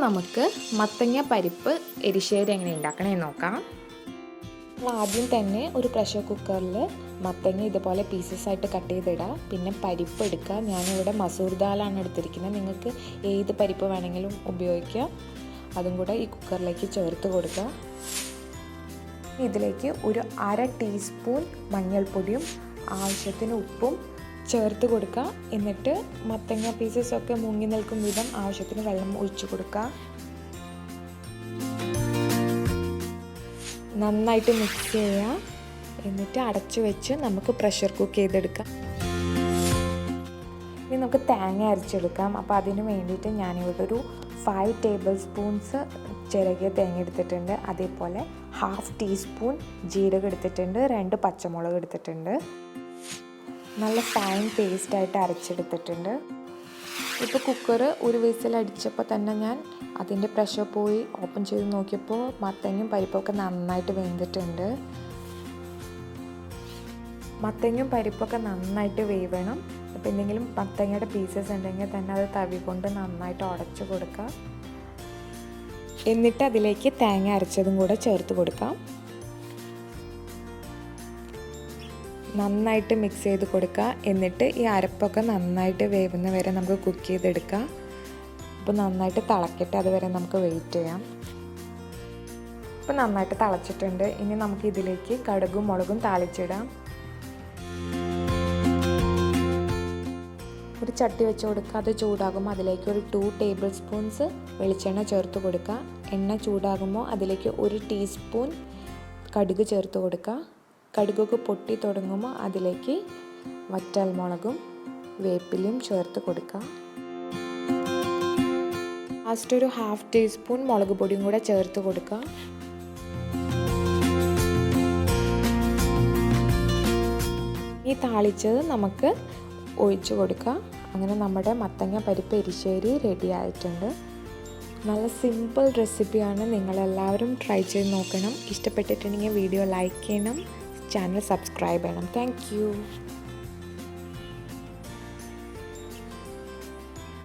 നമുക്ക് മത്തങ്ങ പരിപ്പ് എരിശ്ശേരി എങ്ങനെ ഉണ്ടാക്കണമെന്ന് നോക്കാം. നമ്മൾ ആദ്യം തന്നെ ഒരു പ്രഷർ കുക്കറിൽ മത്തങ്ങ ഇതുപോലെ പീസസ് ആയിട്ട് കട്ട് ചെയ്തിടുക. പിന്നെ പരിപ്പ് എടുക്കുക. ഞാനിവിടെ മസൂർ ദാലാണ് എടുത്തിരിക്കുന്നത്. നിങ്ങൾക്ക് ഏത് പരിപ്പ് വേണമെങ്കിലും ഉപയോഗിക്കാം. അതും കൂടെ ഈ കുക്കറിലേക്ക് ചേർത്ത് കൊടുക്കുക. ഇതിലേക്ക് ഒരു 1/2 ടീസ്പൂൺ മഞ്ഞൾപ്പൊടിയും ആവശ്യത്തിന് ഉപ്പും ചേർത്ത് കൊടുക്കുക. എന്നിട്ട് മത്തങ്ങ പീസസൊക്കെ മുങ്ങി നിൽക്കും വിധം ആവശ്യത്തിന് വെള്ളം ഒഴിച്ചു കൊടുക്കുക. നന്നായിട്ട് മിക്സ് ചെയ്യുക. എന്നിട്ട് അടച്ചു വെച്ച് നമുക്ക് പ്രഷർ കുക്ക് ചെയ്തെടുക്കാം. ഇനി നമുക്ക് തേങ്ങ അരച്ചെടുക്കാം. അപ്പോൾ അതിന് വേണ്ടിയിട്ട് ഞാനിവിടെ ഒരു 5 ടേബിൾ സ്പൂൺസ് ചിരകിയ തേങ്ങ എടുത്തിട്ടുണ്ട്. അതേപോലെ 1/2 ടീസ്പൂൺ ജീരകം എടുത്തിട്ടുണ്ട്. 2 പച്ചമുളക് എടുത്തിട്ടുണ്ട്. നല്ല ഫൈൻ പേസ്റ്റായിട്ട് അരച്ചെടുത്തിട്ടുണ്ട്. ഇപ്പോൾ കുക്കർ ഒരു വിസിലടിച്ചപ്പോൾ തന്നെ ഞാൻ അതിൻ്റെ പ്രഷർ പോയി ഓപ്പൺ ചെയ്ത് നോക്കിയപ്പോൾ മത്തങ്ങയും പരിപ്പൊക്കെ നന്നായിട്ട് വെന്തിട്ടുണ്ട്. മത്തങ്ങയും പരിപ്പൊക്കെ നന്നായിട്ട് വേവണം. അപ്പോൾ എന്തെങ്കിലും മത്തങ്ങയുടെ പീസസ് ഉണ്ടെങ്കിൽ തന്നെ അത് തവി കൊണ്ട് നന്നായിട്ട് ഉടച്ചു കൊടുക്കാം. എന്നിട്ട് അതിലേക്ക് തേങ്ങ അരച്ചതും കൂടെ ചേർത്ത് കൊടുക്കാം. നന്നായിട്ട് മിക്സ് ചെയ്ത് കൊടുക്കുക. എന്നിട്ട് ഈ അരപ്പൊക്കെ നന്നായിട്ട് വേവുന്ന വരെ നമുക്ക് കുക്ക് ചെയ്തെടുക്കാം. അപ്പോൾ നന്നായിട്ട് തിളക്കട്ടെ, അതുവരെ നമുക്ക് വെയിറ്റ് ചെയ്യാം. ഇപ്പോൾ നന്നായിട്ട് തിളച്ചിട്ടുണ്ട്. ഇനി നമുക്ക് ഇതിലേക്ക് കടുകും മുളകും താളിച്ചിടാം. ഒരു ചട്ടി വെച്ച് കൊടുക്കുക. അത് ചൂടാകുമ്പോൾ അതിലേക്ക് ഒരു 2 ടേബിൾ സ്പൂൺസ് വെളിച്ചെണ്ണ ചേർത്ത് കൊടുക്കുക. എണ്ണ ചൂടാകുമ്പോൾ അതിലേക്ക് 1 ടീസ്പൂൺ കടുക് ചേർത്ത് കൊടുക്കുക. കടുകൊക്കെ പൊട്ടി തുടങ്ങുമ്പോൾ അതിലേക്ക് വറ്റൽമുളകും വേപ്പിലയും ചേർത്ത് കൊടുക്കുക. ലാസ്റ്റ് ഒരു 1/2 ടീസ്പൂൺ മുളക് പൊടിയും കൂടെ ചേർത്ത് കൊടുക്കുക. ഈ താളിച്ചത് നമുക്ക് ഒഴിച്ചു കൊടുക്കുക. അങ്ങനെ നമ്മുടെ മത്തങ്ങ പരിപ്പ് എരിശ്ശേരി റെഡി ആയിട്ടുണ്ട്. നല്ല സിമ്പിൾ റെസിപ്പിയാണ്. നിങ്ങളെല്ലാവരും ട്രൈ ചെയ്ത് നോക്കണം. ഇഷ്ടപ്പെട്ടിട്ടുണ്ടെങ്കിൽ വീഡിയോ ലൈക്ക് ചെയ്യണം, ചാനൽ സബ്സ്ക്രൈബ് ചെയ്യണം. Thank you.